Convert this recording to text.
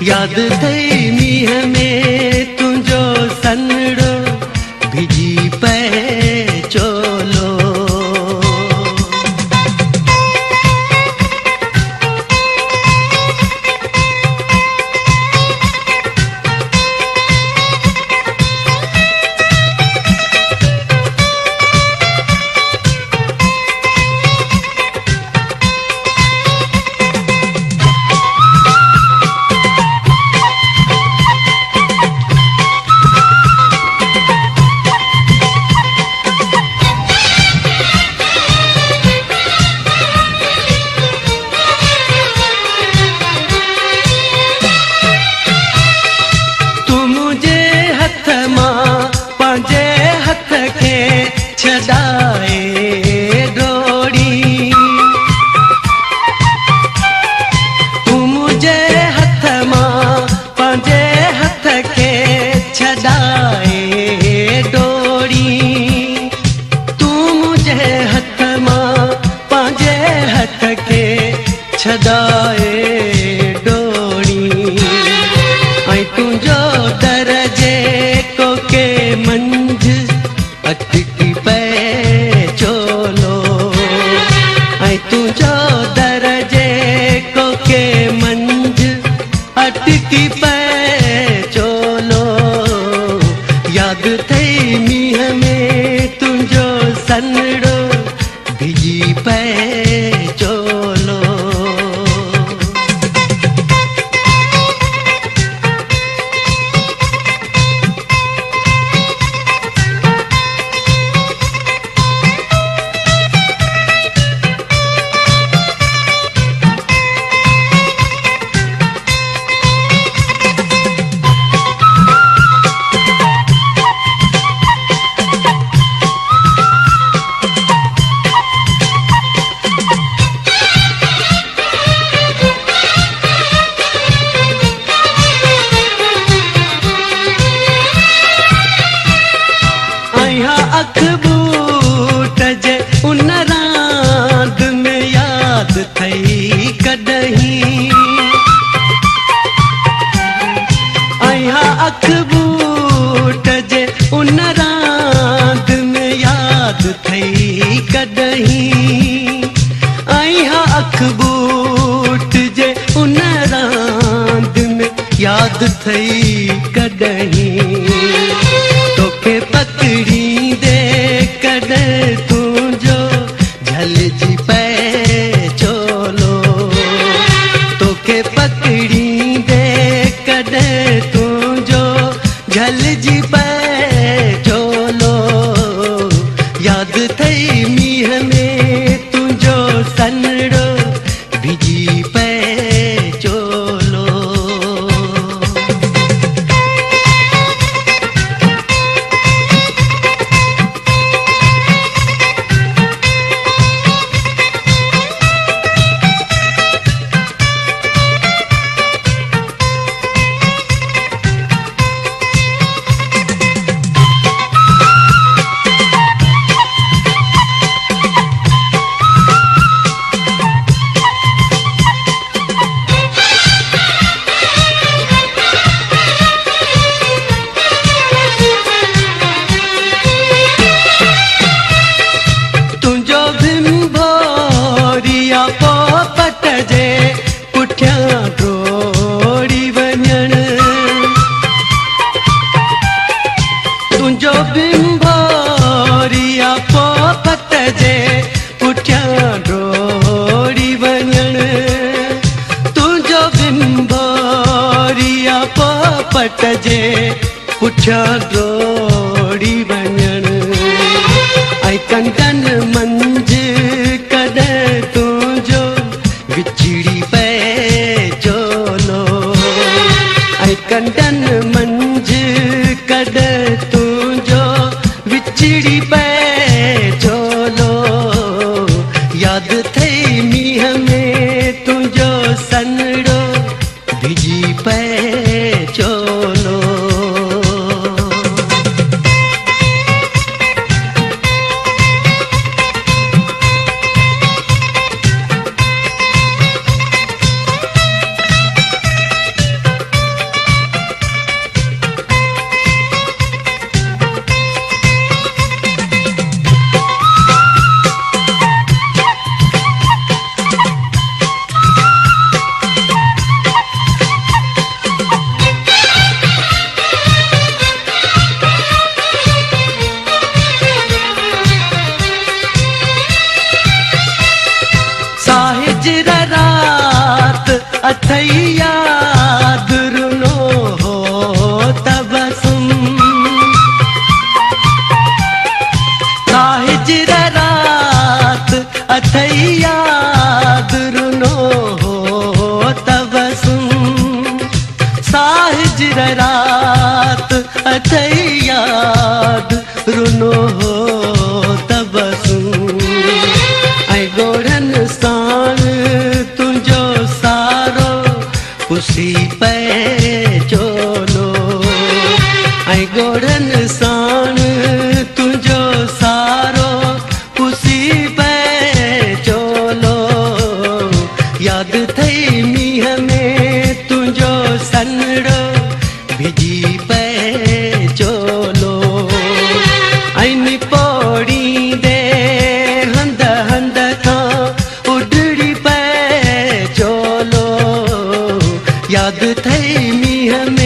याद थई मींहं में तुंहिंजो सनड़ो भिजी पए चोलो। छदाए डोरी ऐं तुंहिंजो दरजे को के मंझ अटकी पए चोलो। ऐं तुंहिंजो दरजे को के मंझ अटकी पए चोलो। याद थई मींहं में तुंहिंजो सनड़ो भिजी पए चोलो। अखबूट जे उन रांद में याद थई कदहीं। आया अखबूट जे उन रांद में याद थई कदहीं। आया अखबूट जे उन रांद में याद थई कदहीं। तोखे पकड़ी दे कॾहिं तुंहिंजो झलिजी पए चोलो। तोखे पकड़ी दे कॾहिं तुंहिंजो झलिजी पए चोलो। याद थई मींहं में तुंहिंजो सनड़ो भिजी पए चोलो। वट जे पुठियां दौड़ी वञण ऐं कंडनि मंझि कॾहिं तुंहिंजो विछड़ी पए चोलो ऐं कंडनि मंझि कॾहिं तुंहिंजो विछड़ी पए चोलो यादि थई मींहं में तुंहिंजो सनड़ो भिजी पए चोलो अथई याद रुनो हो तबसुम साहिजर रात अथई याद रुनो हो तबसुम साहिजर रात अथई याद रुनो हो तबसुम ऐं गोढ़नि साण तुंहिंजो सारो पुसी पए चोलो ऐं गोढ़नि साण तुंहिंजो सारो पुसी पए चोलो यादि थई मींहं में तुंहिंजो सनड़ो भिजी पए चोलो ऐं निपोड़ींदे हंध हंध खां उडड़ी पए चोलो यादि थई मींहं में